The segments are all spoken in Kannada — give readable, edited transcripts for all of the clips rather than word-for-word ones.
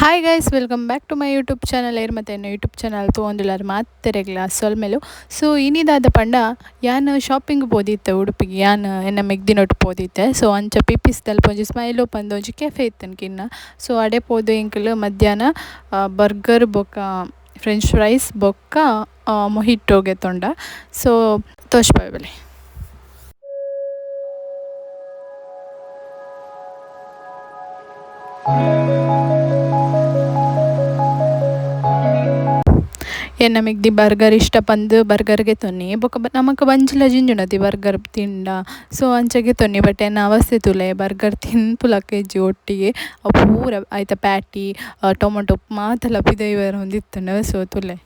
Hi guys, welcome back to my YouTube channel. ಮತ್ತು ಯೂಟ್ಯೂಬ್ ಚಾನಲ್ ತೊಗೊಂದಿಲ್ಲಾರ ಮಾತ್ತೆರೆ ಗ್ಲಾಸ್ ಸೊಲ್ಮೇಲು. ಸೊ ಇನಿದಾದ ಪಂಡ ಯಾನು ಶಾಪಿಂಗ್ ಪೋದಿತ್ತೆ ಉಡುಪಿಗೆ, ಯಾನು ಎನ್ನ ಮೆಗ್ದಿನೊಟ್ಟು ಪೋದಿತ್ತೆ. ಸೊ ಅಂಚ ಪಿಪಿಸ್ದಲ್ಲಿ ಪೊಂಜಿ ಸ್ಮೈಲು ಪಂದು ಒಂಜಿ ಕೆಫೆ ಇತ್ತನ್ಕಿನ್ನ. ಸೊ ಅಡೆ ಪೋದು ಇಂಕಲು ಮಧ್ಯಾಹ್ನ ಬರ್ಗರ್ ಬೊಕ್ಕ ಫ್ರೆಂಚ್ ಫ್ರೈಸ್ ಬೊಕ್ಕ ಮೊಹಿಟ್ಟೋಗೆ ತೊಂಡ. ಸೊ ತೋಚ್ಪಾಯ್ ಬೆಲೆ ನಮಗೆ ದಿ ಬರ್ಗರ್ ಇಷ್ಟ ಪಂದು ಬರ್ಗರ್ಗೆ ತೊನ್ನಿ ಬೊಕ ನಮಕ್ ಒಂಜಿಲ ಜಿಂಜುನದಿ ಬರ್ಗರ್ ತಿಂಡ. ಸೊ ಅಂಚಗೆ ತೊನ್ನಿ ಬಟ್ ಎನ್ನ ಅವಸ್ಥೆ ತುಲೆ ಬರ್ಗರ್ ತಿನ್ಪುಲಕ ಇಜ್ಜಿ ಒಟ್ಟಿಗೆ ಪೂರ ಐತ ಪ್ಯಾಟಿ ಟೊಮೊಟೊ ಮಾತಲ ಪಿದೈವರ ಹೊಂದಿತ್ತಂಡ. ಸೊ ತುಲೆ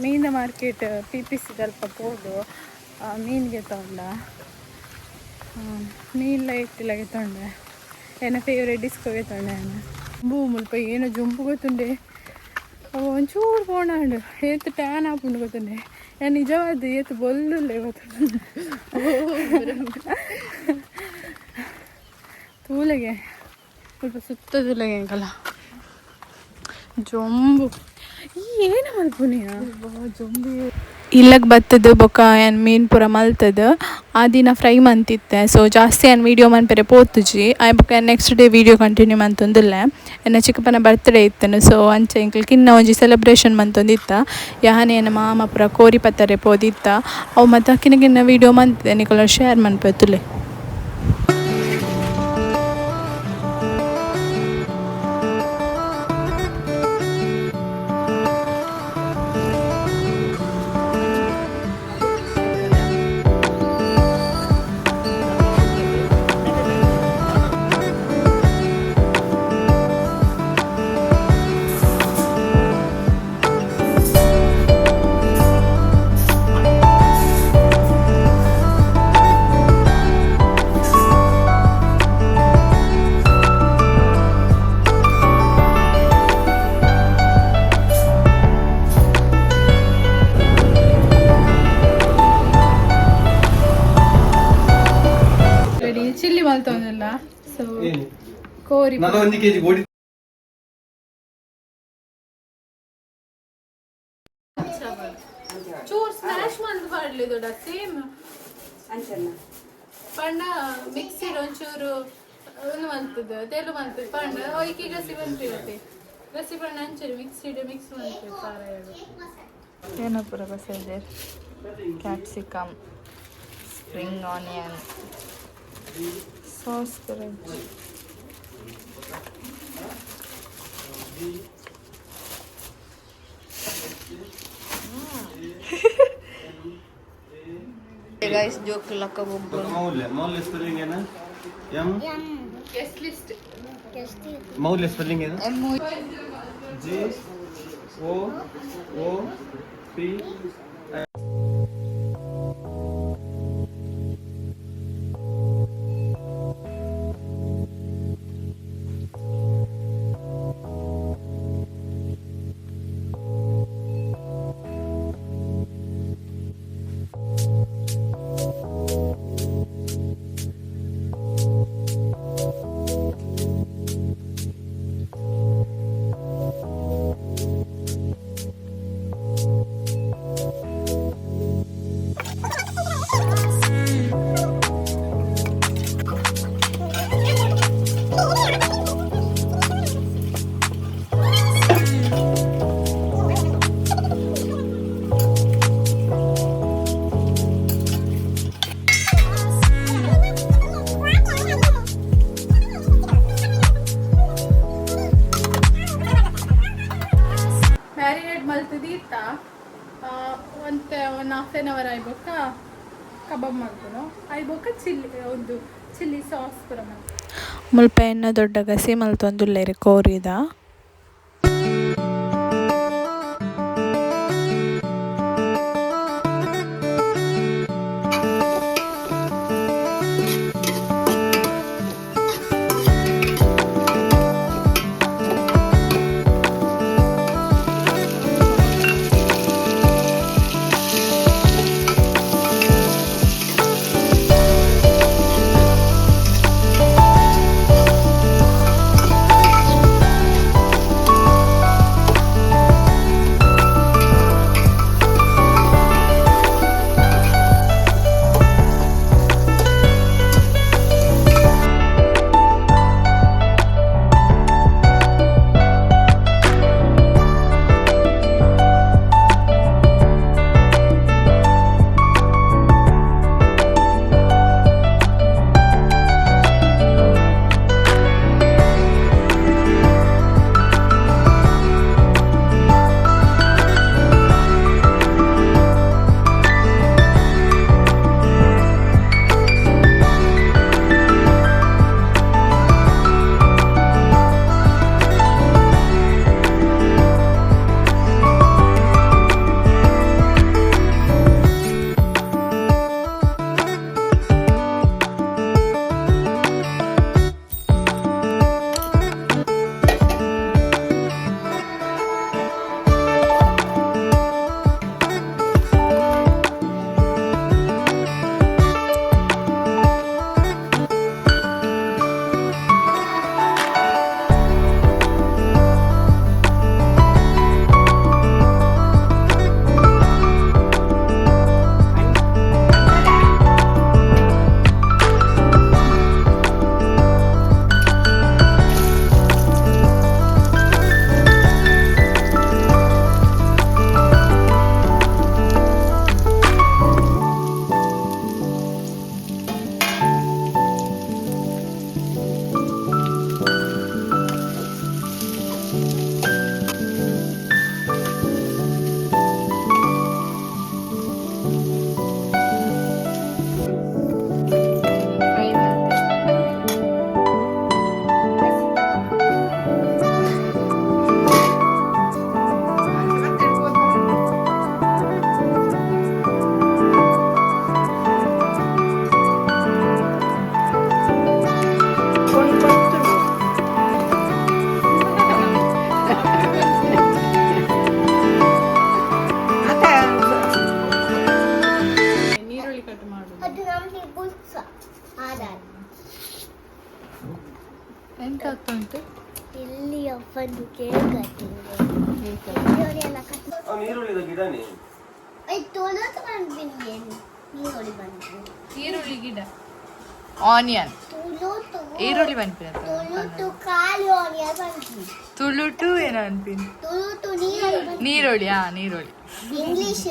ಮೀನಿನ ಮಾರ್ಕೆಟ್ ಪಿಪಿಸಿ ಸ್ವಲ್ಪ ಪೋದು ಮೀನಿಗೆ ತೊಂಡ ಮೀನ್ಲ ಇಟ್ಟಿಲಾಗೆ ತೊಂಡೆ ಏನ ಫೇವ್ರೇಟ್ ಡಿಸ್ಕೋಗೆ ತೊಂಡೆ ಅನ್ನ ಭೂ ಮುಲ್ಪ ಏನೋ ಜುಂಪು ಗೊತ್ತುಂಡೆ ಒಂಚೂರು ಪೋಣಾಂಡು ಏತು ಟ್ಯಾನ್ ಹಾಪುಂಡು ಗೊತ್ತುಂಡೆ ನಾನು ನಿಜವಾದ ಏತು ಬೊಲ್ಲುಲ್ಲೆ ಗೊತ್ತು ತೂಲೆಗೆ ಸ್ವಲ್ಪ ಸುತ್ತ ತೂಲೆಗೆ ಅಂಕಲ್ಲ ಜೊಂಬು ಏನು ಮಲ್ಪುನಿಯ ಜೊಂಬಿ ಇಲ್ಲಕ್ಕೆ ಬರ್ತದೆ ಬೊಕ್ಕ ಏನು ಮೀನು ಪೂರ ಮಲ್ತದ ಆ ದಿನ ಫ್ರೈ ಮಂತಿತ್ತೆ. ಸೊ ಜಾಸ್ತಿ ಏನು ವೀಡಿಯೋ ಮನ್ಪೆರೆ ಪೋತುಜಿ ಆಯ್ ಬೊಕ್ಕ ನೆಕ್ಸ್ಟ್ ಡೇ ವೀಡಿಯೋ ಕಂಟಿನ್ಯೂ ಮಂತೊಂದುಲ್ಲೆ ಎನ್ನ ಚಿಕ್ಕಪ್ಪನ ಬರ್ತ್ಡೇ ಇತ್ತನು. ಸೊ ಅಂಚೆ ಇಂಕ್ಲಿಗೆ ಇನ್ನ ಒಂಜಿ ಸೆಲೆಬ್ರೇಷನ್ ಮಂತೊಂದಿತ್ತ ಯಾನೆ ಎನ್ನ ಮಾಮ ಪೂರ ಕೋರಿ ಪತ್ತರೆ ಪೋದಿತ್ತ ಅವು ಮತ್ತು ಅಕ್ಕಿನಗಿನ್ನ ವೀಡಿಯೋ ಮಂತಿದ್ದೆ ನಿಕೊಲ ಶೇರ್ ಮನ್ಪೆತ್ತುಲೆ. ಚಿಲ್ಲಿ ಮಲ್ತೊಂದಿಲ್ಲ. ಸೊ ಕೋರಿ ಚೂರ್ ಸ್ಮ್ಯಾಶ್ ಮಂತ್ ಮಾಡ್ಲಿ ದೊಡ್ಡ ಸೇಮ್ ಪಂಡ ಮಿಕ್ಸಿ ಒಂಚೂರು ಒಂದು ಮಂತದ ತೆಲು ಮಂತದ ಪಂಡ ಒಯ್ಕಿ ಗಸಿ ಬಂತಿರತ್ತೆ ಗಸಿ ಪಂಡ ಅಂಚರಿ ಮಿಕ್ಸಿಡ್ ಮಿಕ್ಸ್ ಮಂತದೆ ಖಾರ ಏನೋ ಪೂರ ಬಸ ಇದೆ ಕ್ಯಾಪ್ಸಿಕಮ್ ಸ್ಪ್ರಿಂಗ್ ಆನಿಯನ್ sauce करेंगे. Guys, जो किला का वो माउल स्पेलिंग है ना M guest list माउल स्पेलिंग है ना M G O O P ತೆನವರ ಐಬೊಕ್ಕ ಕಬಾಬ್ ಮಾಡ್ಕೊನು ಐಬೊಕ್ಕ ಚಿಲ್ಲಿ ಸಾಸ್ ಪೂರ ಮುಲ್ಪ ಎನ್ನ ದೊಡ್ಡ ಗಸಿ ಮಲ್ತೊಂದುಲ್ಲೆರ್ ಕೋರಿದ ಎಂತಾಗ್ತುಂಟು ಇಲ್ಲಿ ಅಪ್ಪಂದು ಕೇಕ್ ನೀರುಳ್ಳಿ ಗಿಡನೇ ಈರುಳ್ಳಿ ಗಿಡ ಆನಿಯನ್ ಈರುಳ್ಳಿ ಬನ್ಪಿ ತುಳುಟು ಏನೋ ಅನ್ಪಿನ್ ನೀರುಳ್ಳಿ ನೀರುಳ್ಳಿ ಇಂಗ್ಲಿಷ್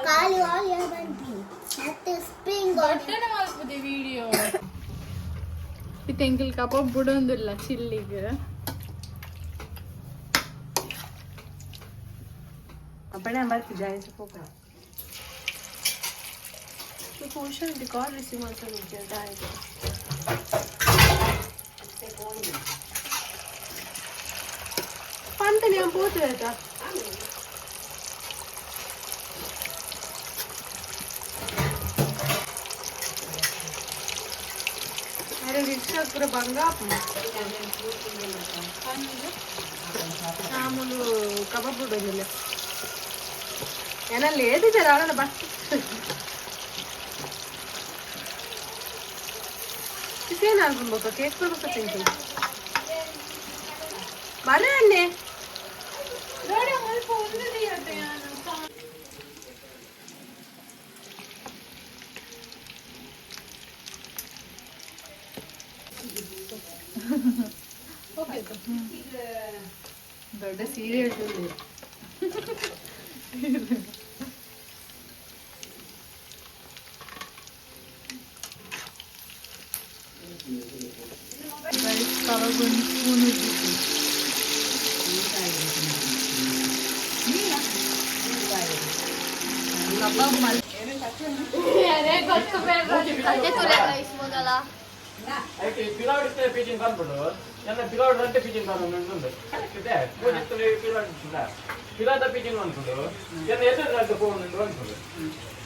ಕಾಲು ಆನಿಯನ್ ಬನ್ಪಿ ಮತ್ತೆ ಸ್ಪ್ರಿಂಗ್ ಆನಿಯನ್ ಮಾಡ್ಬೋದು ವಿಡಿಯೋ ತೆಂಗಿಲ್ ಕಬಾಬ್ ಬಿಡೊಂದಿಲ್ಲ ಚಿಲ್ಲಿಗೆ अपने बात जाए से पोका तो फंक्शन रिकॉर्ड रिसीव करते हैं क्या डायरेक्ट से कौन है पंत नहीं हम बहुत रहता अरे रिक्शा पूरा बंगा मामूलू कबाब बिडोदिल्ल ಏನ ಲೇಟ್ ಇದೆ ರಾವಣ ಬಾ ಇದೇನ ಅನ್ಬೇಕು ಕೇಕ್ ಬರ್ಬೇಕು ತಿಂತೀನಿ ಬರೇ ಅನ್ನೆ ನೋಡಿ ಸ್ವಲ್ಪ ಒಂದಿದೆ ಅತ್ತೆ ಓಕೆ ದೊಡ್ಡ ಸೀರಿಯಲ್ అయితే పిల్లవాడి పీచింగ్ కనపడు ಎಲ್ಲ పిల్లవాడు అంటే పీచింగ్ కనపడు ಇದೆ ಪೂಜಿಸ್ತಲೇ పిల్లవాడు పిల్లದ పీచింగ్ ಅನ್ಕೊಂಡು ಎಲ್ಲ ಎದುರು ಅಡ್ಡ ಹೋಗುന്നുಂಡು ಅನ್ಕೊಂಡು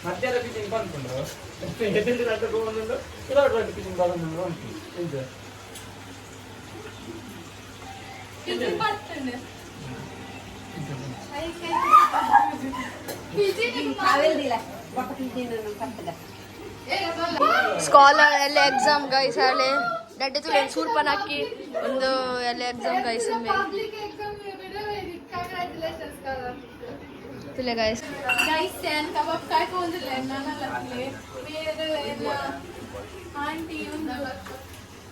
ಮಧ್ಯಾಹ್ನ ಪೀಚಿಂಗ್ ಬಂದ್ಕೊಂಡು ಎದುರು ಅಡ್ಡ ಹೋಗುന്നുಂಡು పిల్లవాడు ಅಡ್ಡ ಪೀಚಿಂಗ್ ಬರೋನುಂಡು ಅನ್ಕೊಂಡು ಇದು ಪಟ್ಟನೆ ಪೀಚಿಂಗ್ ಕಾವೆಲ್ದಿಲ್ಲ ಬಕ ಪೀಚಿಂಗ್ ಅನ್ನು ಕಟ್ಟದ ಸ್ಕಾಲರ್ ಎಲ್ಲ ಎಕ್ಸಾಮ್ ಗೈಸ್ ಅಲ್ಲಿ ಡಡ್ಡೆ ತುಲೆ ಸೂರ್ ಪನಾಕಿ ಒಂದು ಎಲ್ಲ ಎಕ್ಸಾಮ್ ಗೈಸ್ ತುಲೆ ಗೈಸ್ ಗೈಸ್ ಸ್ಯಾನ್ ಕಬಾಬ್ ಕಾಯ್ಕೊಂಡಿಲ್ಲ ನಾನಲ್ಲೇ ಬೇರೆ ಎಲ್ಲ ಆಂಟಿ ಒಂದು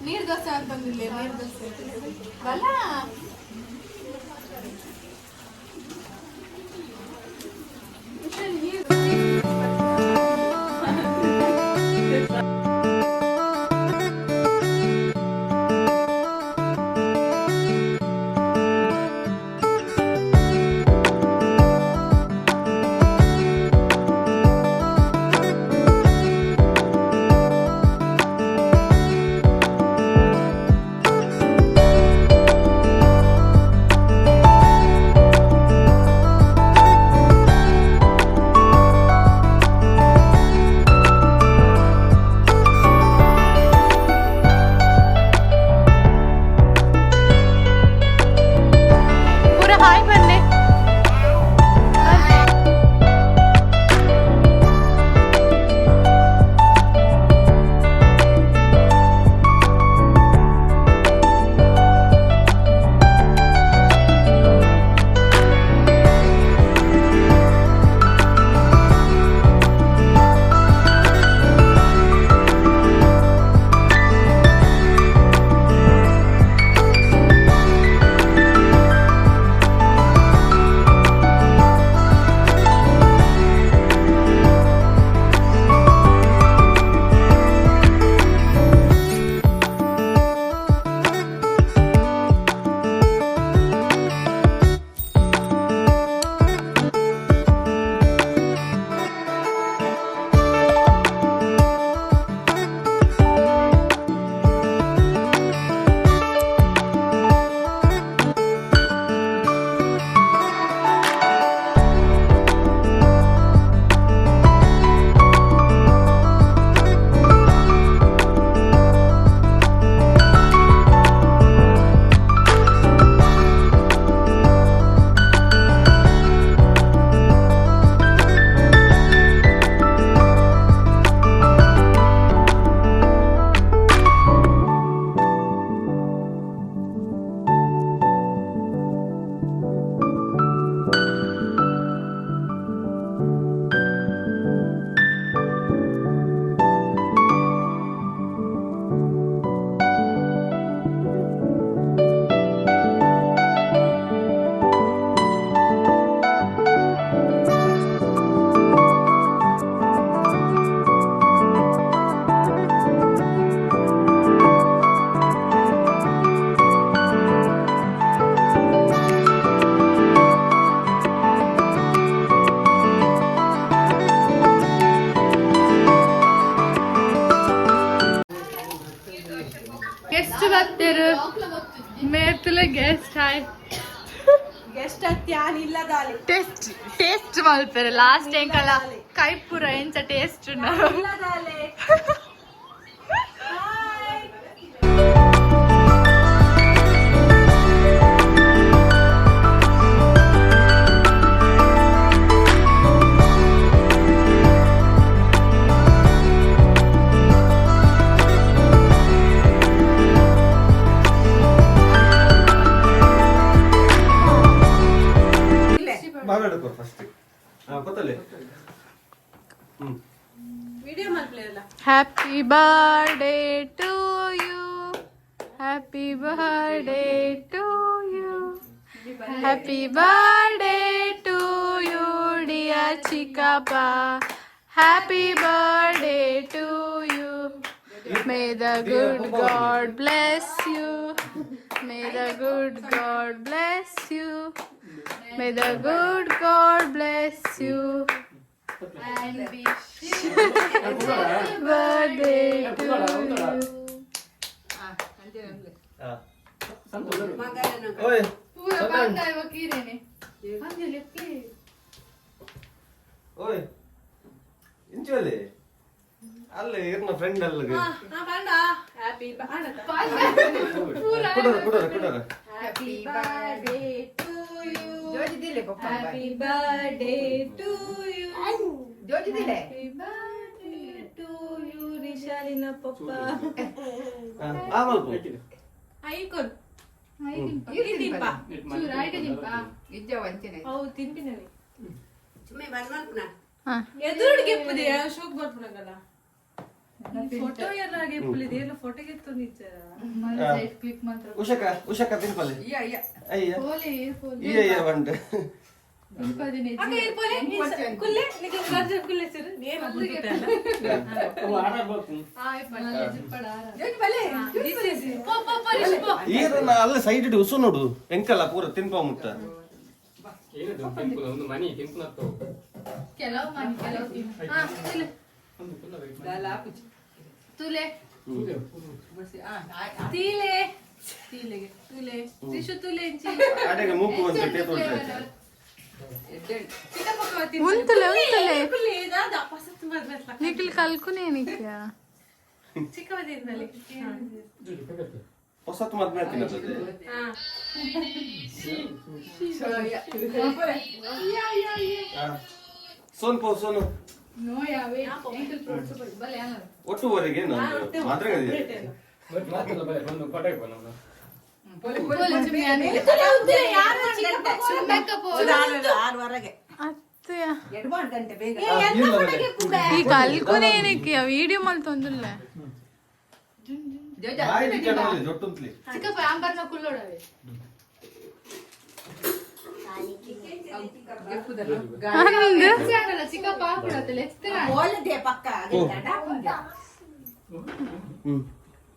ನೀರು ದೋಸೆ ಅಂತ ಬಂದಿಲ್ಲ ನೀರು ದೋಸೆ ಅಲ್ಲ गेस्ट ಬರ್ತಾರೆ ಮೇರ್ತಲೆ ಗೆಸ್ಟ್ ಹಾಯ್ ಗೆಸ್ಟ್ ಅತ್ಯಾನ್ ಇಲ್ಲ ದಾಲಿ ಟೇಸ್ಟ್ ಮಲ್ಪೆರೆ ಲಾಸ್ಟ್ ಟೈಮ್ ಕಲ ಕೈಪುರ ಎಂಚ ಟೇಸ್ಟ್ ಉಂಡ ಇಲ್ಲ ದಾಲಿ ಬಾಗಡಕೋ ಫಸ್ಟ್ ಗೊತ್ತಲ್ಲ ವಿಡಿಯೋ ಮಾಡ್ಲಿಲ್ಲ happy birthday to you happy birthday to you happy birthday to you dear ಚಿಕ್ಕಪ್ಪ happy birthday to you may the good God bless you may the good God bless you May the good God bless you. ಓಯ್ ಓಯ್ ಇಂಚೋಲೆ ಅಲ್ಲೇ ಇರ್ನ ಫ್ರೆಂಡ್ ಅಲ್ಲ ಹ್ಯಾಪಿ ಕುಡೋರ happy birthday to you happy birthday to you happy birthday to you ರಿಶಾಲಿನ ಪಪ್ಪ ಆಮಲ್ಪ ಐಕೊನ್ ಹೌದು ತಿಂಪಿನಲ್ಲಿ ಎದುರುಡಿಗೆ ಎಪ್ಪುದೆ ಶೋಕ್ ಬರ್ಪುನಗಲ್ಲ ಫೋಟೋ ಎಲ್ಲ ಎಪ್ಪುಲಿದೆ ಎಲ್ಲ ಫೋಟೋಗೆ ಎತ್ತು ನಿಜ ಉಷಕ ತಿನ್ಪಲ್ಲಿ ಅಯ್ಯ ಈ ಬಂಡೆ ಕುಲ್ಲೆ ನಿಮಗೆ ಗರ್ಜನ್ ಕುಲ್ಲೆ ಸರ್ ಏನು ಬಿಟ್ಟಲ್ಲ ಈರನ್ನ ಅಲ್ಲ ಸೈಡ್ ಇಟ್ಟು ಉಸು ನೋಡು ಎಂಕಲ್ಲ ಪೂರ ತಿನ್ಪ ಮುಟ್ಟ ಒಂದು ಮನಿ ತಿಂಪುನತ್ತು ಕೆಲವು ಮನೆ ಕೆಲವು ತುಲೆ ತೀಲೆ ತೀಲೆಗೆ ತುಲೆ ತಿಶು ತುಲೆ ಎಂಚಿ ಅಡೆಗೆ ಮೂಕು ಒಂದು ಟೇ ತೊಳ್ರೆ ಉಂತಲೆ ಉಂತಲೆ ಕುಲ್ಲೆ ದಾದ ಪಸತ್ ಮದ್ಮೆತ್ಲ ನಿಖಿಲ್ ಕಲ್ಕುನೇ ನಿಕ್ಯ ಚಿಕ್ಕವದಿಂದಲೇ ಹೊಸತು ಮದ್ಮೆ ತಿನ್ನತ್ತದೆ ಸೋನ್ ಪೋ ಸೋನು ಒಟ್ಟುವರೆಗೆ ನಾನು ಮಾತ್ರ ಮಾತಲ್ಲ ಬೈ ಒಂದು ಪಟಾಕಿ ಬಂದ ಅತ್ತೆಯ ಈ ಕಲ್ಕುನೇ ನಿಕ್ಯ ವಿಡಿಯೋ ಮಲ್ ತೊಂದಿಲ್ಲ ಜೊಟ್ಟುಂತ್ಲಿ ಚಿಕ್ಕಪ್ಪ ಆಂಬರ್ನ ಕುಲ್ಲೋಡವೆ ಚಿಕ್ಕಪ್ಪ ಹಾಕ್ಬಿಡತ್ತಲ್ಲ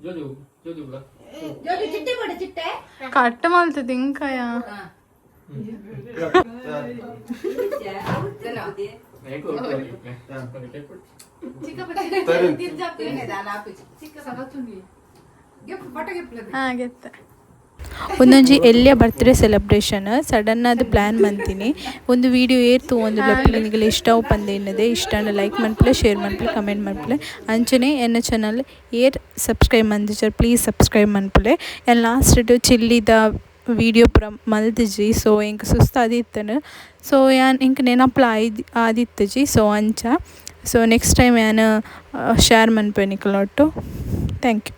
ಜೋಜು ಜೋಜು ಬಿಡ ಕಟ್ಟ ಮಲ್ತದ ಇಂಕಾಯ ಹಾಗೆತ್ತ ಒಂದೊಂಜಿ ಎಲ್ಲಿಯ ಬರ್ತ್ಡೇ ಸೆಲೆಬ್ರೇಷನ್ ಸಡನ್ ಅದು ಪ್ಲ್ಯಾನ್ ಮಂತೀನಿ ಒಂದು ವಿಡಿಯೋ ಏರ್ತು ಒಂದು ನಿಮಗೆ ಇಷ್ಟ ಪಂದೆ ಎನ್ನದೆ ಇಷ್ಟ ಲೈಕ್ ಮನ್ಪಲೆ ಶೇರ್ ಮನ್ಪಲೆ ಕಮೆಂಟ್ ಮನ್ಪಲೆ ಅಂಚನೆ ಎನ್ನ ಚಾನಲ್ ಏರ್ ಸಬ್ಸ್ಕ್ರೈಬ್ ಮಂದಿಚರ್ ಪ್ಲೀಸ್ ಸಬ್ಸ್ಕ್ರೈಬ್ ಮನ್ಪಲೆ ಎನ್ ಲಾಸ್ಟ್ ಚಿಲ್ಲಿದ ವಿಡಿಯೋ ಪೂರ ಮಲ್ತಿಜಿ ಸೊ ಇಂಕ ಸುಸ್ತಾದಿತ್ತನು ಸೊ ಯಾನ್ ಇಂಕ ನೆನಪಲ ಆದಿತ್ತಜಿ ಸೊ ಅಂಚ ಸೊ ನೆಕ್ಸ್ಟ್ ಟೈಮ್ ಯಾನ್ ಶೇರ್ ಮನ್ಪೆ ನಿಕಲೊಟ್ಟು ಥ್ಯಾಂಕ್ ಯು.